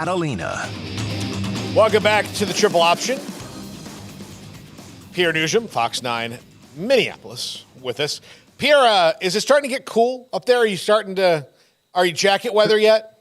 Catalina. Welcome back to the Triple Option. Pierre Nugent, Fox 9, Minneapolis, with us. Pierre, is it starting to get cool up there? Are you jacket weather yet?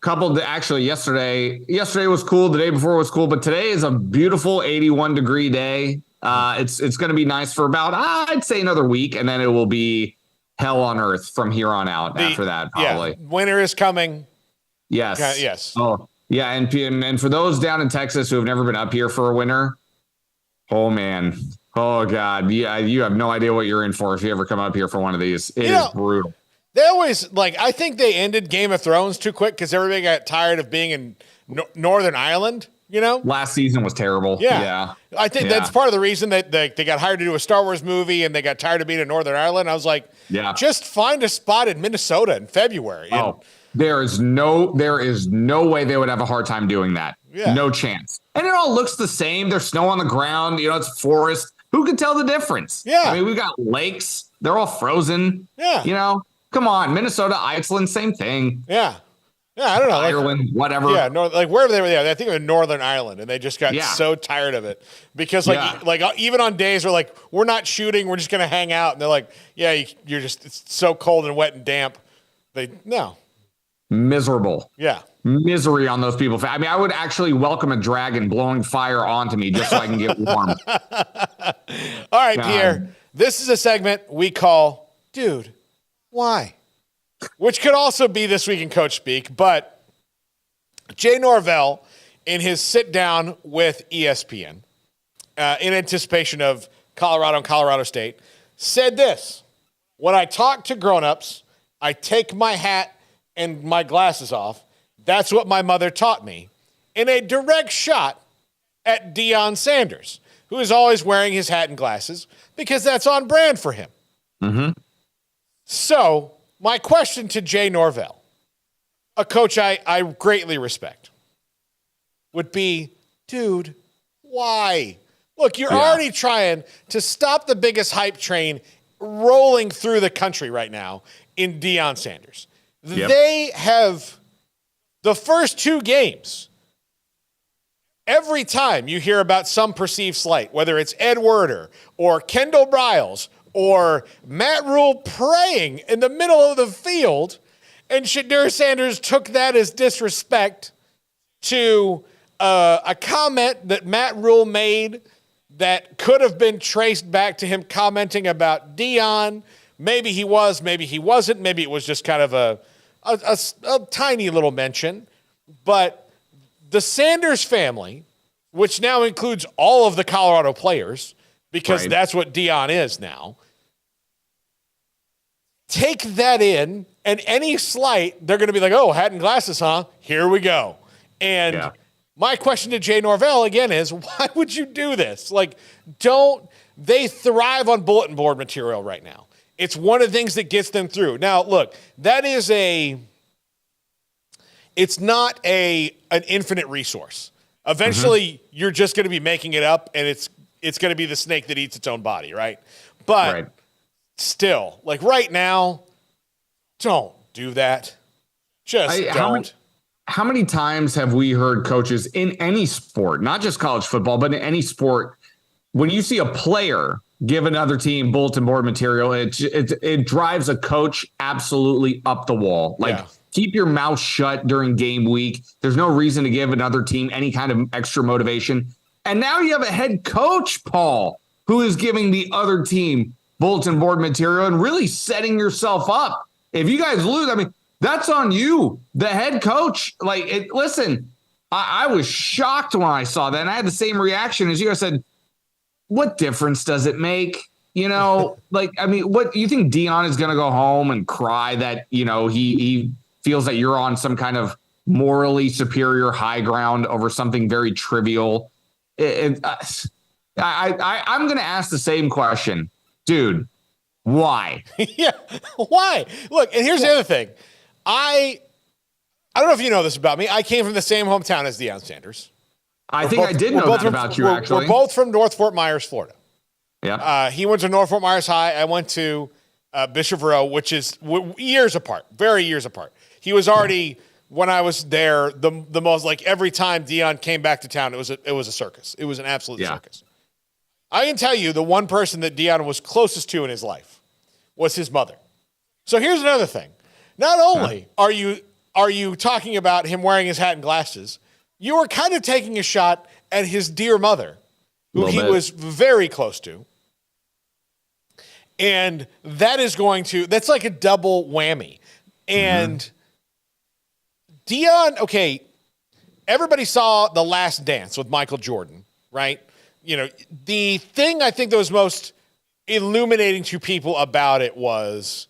Actually, yesterday was cool. The day before was cool, but today is a beautiful 81 degree day. It's going to be nice for about, I'd say another week, and then it will be hell on earth from here on out after that, probably. Yeah, winter is coming. Yes. Yes. Oh, yeah. And for those down in Texas who have never been up here for a winter, oh, man. Oh, God. Yeah, you have no idea what you're in for if you ever come up here for one of these. It is brutal. They always, I think they ended Game of Thrones too quick because everybody got tired of being in Northern Ireland, Last season was terrible. Yeah. I think that's part of the reason that they got hired to do a Star Wars movie and they got tired of being in Northern Ireland. I was like, just find a spot in Minnesota in February. There is no way they would have a hard time doing that. Yeah. No chance. And it all looks the same. There's snow on the ground. It's forest. Who can tell the difference? Yeah. I mean, we've got lakes. They're all frozen. Yeah. Come on. Minnesota, Iceland, same thing. Yeah. Yeah, I don't know. Ireland, whatever. Yeah, wherever they were there. I think it was Northern Ireland, and they just got so tired of it. Because, even on days where, we're not shooting, we're just going to hang out. And they're like, you're just, it's so cold and wet and damp. No. Miserable. Yeah. Misery on those people. I mean, I would actually welcome a dragon blowing fire onto me just so I can get warm. All right, Pierre. This is a segment we call Dude, Why? Which could also be This Week in Coach Speak, but Jay Norvell, in his sit down with ESPN, in anticipation of Colorado and Colorado State, said this: when I talk to grown-ups, I take my hat and my glasses off. That's what my mother taught me. In a direct shot at Deion Sanders, who is always wearing his hat and glasses because that's on brand for him. Mm-hmm. So, my question to Jay Norvell, a coach I greatly respect, would be, dude, why? Look, you're already trying to stop the biggest hype train rolling through the country right now in Deion Sanders. Yep. They have the first two games. Every time you hear about some perceived slight, whether it's Ed Werder or Kendall Briles or Matt Rule praying in the middle of the field, and Shadur Sanders took that as disrespect to a comment that Matt Rule made that could have been traced back to him commenting about Deion. Maybe he was, maybe he wasn't. Maybe it was just kind of a tiny little mention. But the Sanders family, which now includes all of the Colorado players, because that's what Deion is now, take that in, and any slight, they're going to be like, oh, hat and glasses, huh? Here we go. And my question to Jay Norvell, again, is why would you do this? They thrive on bulletin board material right now. It's one of the things that gets them through. Now, look, that is it's not an infinite resource. Eventually, you're just going to be making it up, and it's going to be the snake that eats its own body, right? But still, right now, don't do that. Just don't. How many times have we heard coaches in any sport, not just college football, but in any sport, when you see a player give another team bulletin board material, it drives a coach absolutely up the wall. Keep your mouth shut during game week. There's no reason to give another team any kind of extra motivation. And now you have a head coach, Paul, who is giving the other team bulletin board material and really setting yourself up. If you guys lose, I mean, that's on you, the head coach. Listen, I was shocked when I saw that, and I had the same reaction as you. I said, what difference does it make? What you think Deion is going to go home and cry that, he feels that you're on some kind of morally superior high ground over something very trivial? I'm going to ask the same question. Dude, why? Why? Look, and here's the other thing. I don't know if you know this about me. I came from the same hometown as Deion Sanders. I think I did know that about you, actually. We're both from North Fort Myers, Florida. Yeah. He went to North Fort Myers High. I went to Bishop Verot, which is years apart, very years apart. He was already when I was there, the most, like, every time Deion came back to town, it was a circus. It was an absolute circus. I can tell you the one person that Deion was closest to in his life was his mother. So here's another thing. Not only are you talking about him wearing his hat and glasses, you are kind of taking a shot at his dear mother, who he was very close to. And that's like a double whammy. And Deion, okay, everybody saw The Last Dance with Michael Jordan, right? You know, the thing I think that was most illuminating to people about it was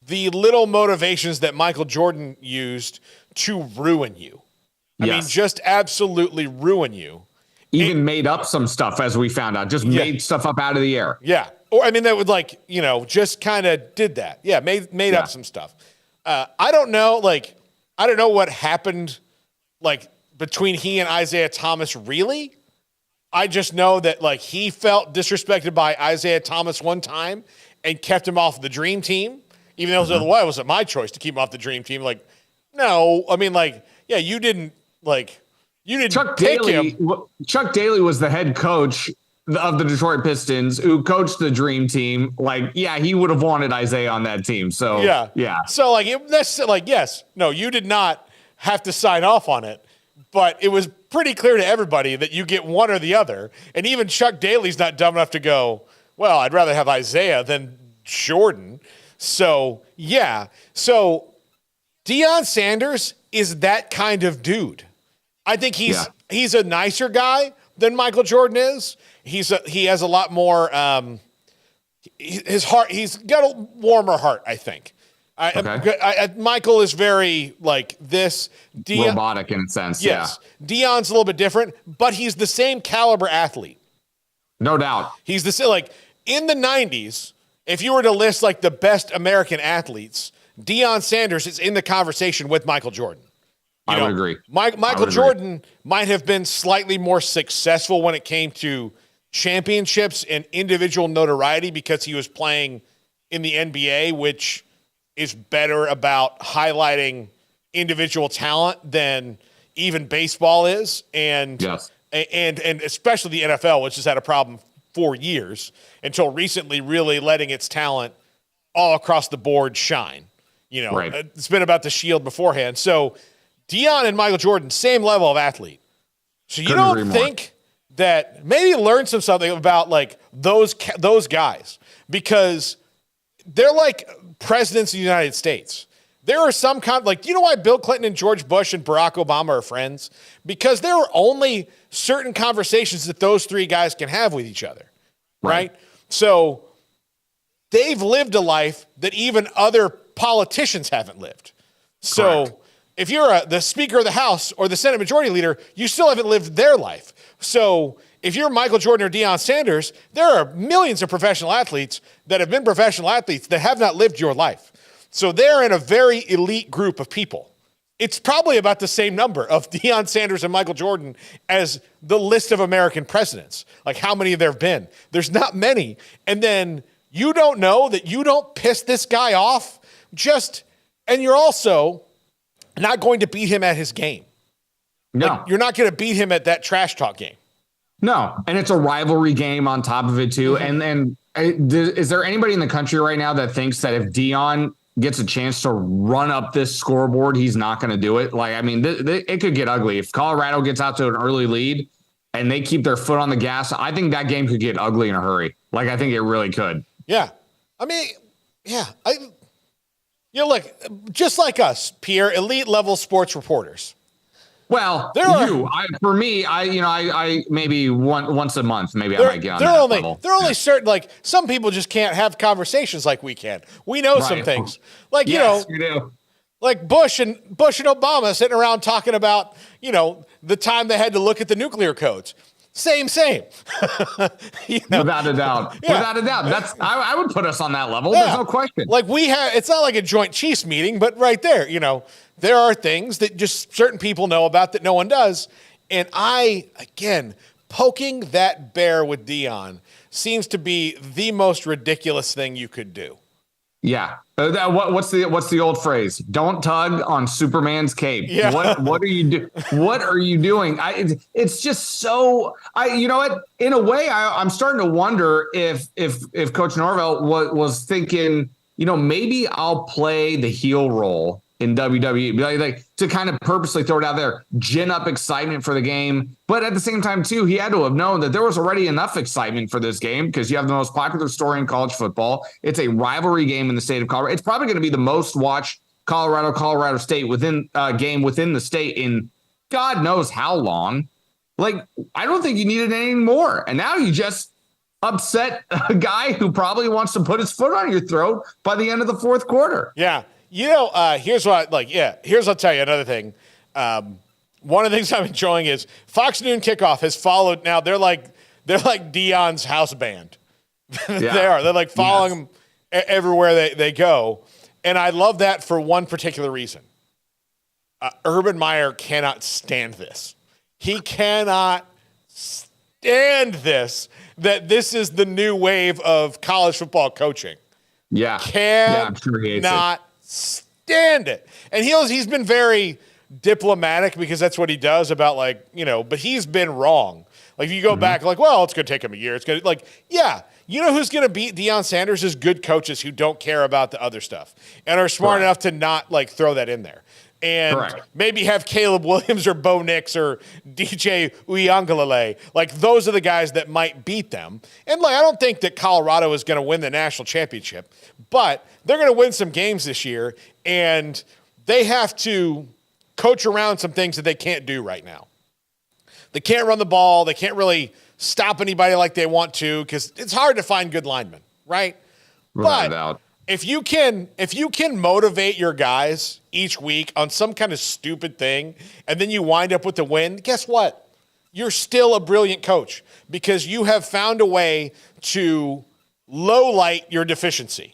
the little motivations that Michael Jordan used to ruin you. I mean, just absolutely ruin you. Even made up some stuff, as we found out. Just made stuff up out of the air. Yeah. Or, I mean, that would, like, you know, just kind of did that. Yeah, made up some stuff. I don't know what happened, like, between he and Isaiah Thomas, really. I just know that, like, he felt disrespected by Isaiah Thomas one time and kept him off the dream team, even though it wasn't my choice to keep him off the dream team. Like, no, I mean, like, yeah, you didn't pick him. Chuck Daly was the head coach of the Detroit Pistons who coached the dream team. Like, yeah, he would have wanted Isaiah on that team. So, yeah. So, like, you did not have to sign off on it. But it was pretty clear to everybody that you get one or the other. And even Chuck Daly's not dumb enough to go, well, I'd rather have Isaiah than Jordan. So, yeah. So, Deion Sanders is that kind of dude. I think he's a nicer guy than Michael Jordan is. He has a lot more his heart. He's got a warmer heart, I think. Michael is very, like, this. Robotic in a sense, yes. Deion's a little bit different, but he's the same caliber athlete. No doubt. He's the same, like, in the 90s, if you were to list, like, the best American athletes, Deion Sanders is in the conversation with Michael Jordan. I would agree. Michael Jordan might have been slightly more successful when it came to championships and individual notoriety because he was playing in the NBA, which is better about highlighting individual talent than even baseball is. And especially the NFL, which has had a problem for years until recently, really letting its talent all across the board shine. You know, It's been about the Shield beforehand. So Deion and Michael Jordan, same level of athlete. So you don't think that maybe learn something about, like, those guys, because they're like presidents of the United States. There are some do you know why Bill Clinton and George Bush and Barack Obama are friends? Because there are only certain conversations that those three guys can have with each other, right? So they've lived a life that even other politicians haven't lived. So if you're the Speaker of the House or the Senate Majority Leader, you still haven't lived their life. So if you're Michael Jordan or Deion Sanders, there are millions of professional athletes that have been professional athletes that have not lived your life. So they're in a very elite group of people. It's probably about the same number of Deion Sanders and Michael Jordan as the list of American presidents. Like, how many there have been? There's not many. And then you don't know that you don't piss this guy off and you're also not going to beat him at his game. No. Like, you're not going to beat him at that trash talk game. No, and it's a rivalry game on top of it too. And is there anybody in the country right now that thinks that if Deion gets a chance to run up this scoreboard, he's not going to do it? Like, I mean, it could get ugly. If Colorado gets out to an early lead and they keep their foot on the gas, I think that game could get ugly in a hurry. Like, I think it really could. Yeah. I mean, yeah. Look, just like us, Pierre, elite level sports reporters. Well, for me, maybe once a month, maybe I might get on that level. There are only certain, like, some people just can't have conversations like we can. We know some things. Like, you do. Like Bush and Obama sitting around talking about, the time they had to look at the nuclear codes. Same. Without a doubt. Yeah. Without a doubt. I would put us on that level. Yeah. There's no question. Like, it's not like a joint Chiefs meeting, but right there, there are things that just certain people know about that no one does. And poking that bear with Deion seems to be the most ridiculous thing you could do. Yeah. What's the old phrase? Don't tug on Superman's cape. Yeah. What are you What are you doing? It's just so. You know what? In a way, I'm starting to wonder if Coach Norvell was thinking, maybe I'll play the heel role in WWE, like to kind of purposely throw it out there, gin up excitement for the game. But at the same time, too, he had to have known that there was already enough excitement for this game because you have the most popular story in college football. It's a rivalry game in the state of Colorado. It's probably going to be the most watched Colorado State game within the state in God knows how long. Like, I don't think you needed anything more. And now you just upset a guy who probably wants to put his foot on your throat by the end of the fourth quarter. Yeah. Here's what I'll tell you another thing. One of the things I'm enjoying is Fox Noon Kickoff has followed. Now they're like Deion's house band. Yeah. They're like following him everywhere they go. And I love that for one particular reason. Urban Meyer cannot stand this. He cannot stand this, that this is the new wave of college football coaching. Yeah. I'm sure he hates it. Stand it. And he's been very diplomatic because that's what he does about but he's been wrong. Like if you go back it's going to take him a year. It's going to who's going to beat Deion Sanders is good coaches who don't care about the other stuff and are smart enough to not throw that in there. And maybe have Caleb Williams or Bo Nix or DJ Uiagalelei. Those are the guys that might beat them. And I don't think that Colorado is going to win the national championship, but they're going to win some games this year, and they have to coach around some things that they can't do right now. They can't run the ball. They can't really stop anybody like they want to because it's hard to find good linemen, right? But if you can motivate your guys each week on some kind of stupid thing and then you wind up with the win, guess what? You're still a brilliant coach because you have found a way to low light your deficiency.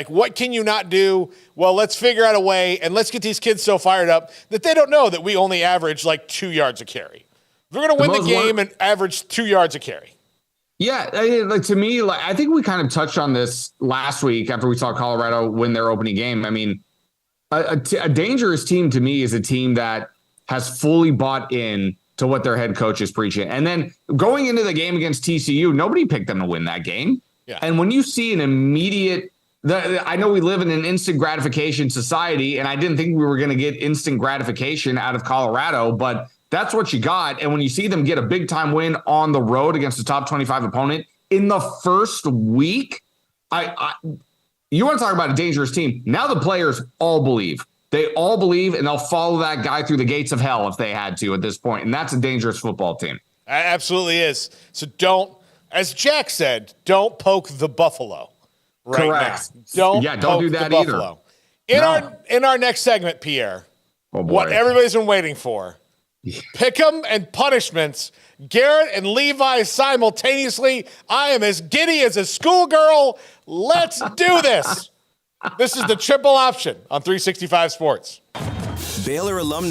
What can you not do? Well, let's figure out a way and let's get these kids so fired up that they don't know that we only average 2 yards a carry. We're going to win the game and average 2 yards a carry. Yeah, to me, I think we kind of touched on this last week after we saw Colorado win their opening game. I mean, a dangerous team to me is a team that has fully bought in to what their head coach is preaching. And then going into the game against TCU, nobody picked them to win that game. Yeah. And when you see an immediate I know we live in an instant gratification society, and I didn't think we were going to get instant gratification out of Colorado, but that's what you got. And when you see them get a big time win on the road against a top 25 opponent in the first week, you want to talk about a dangerous team. Now the players all believe. They all believe, and they'll follow that guy through the gates of hell if they had to at this point. And that's a dangerous football team. It absolutely is. So don't, as Jack said, don't poke the buffalo. Right. Correct. Now. Don't do that either. In our next segment, Pierre, what everybody's been waiting for, pick'em and punishments. Garrett and Levi simultaneously. I am as giddy as a schoolgirl. Let's do this. This is the triple option on 365 Sports. Baylor alumni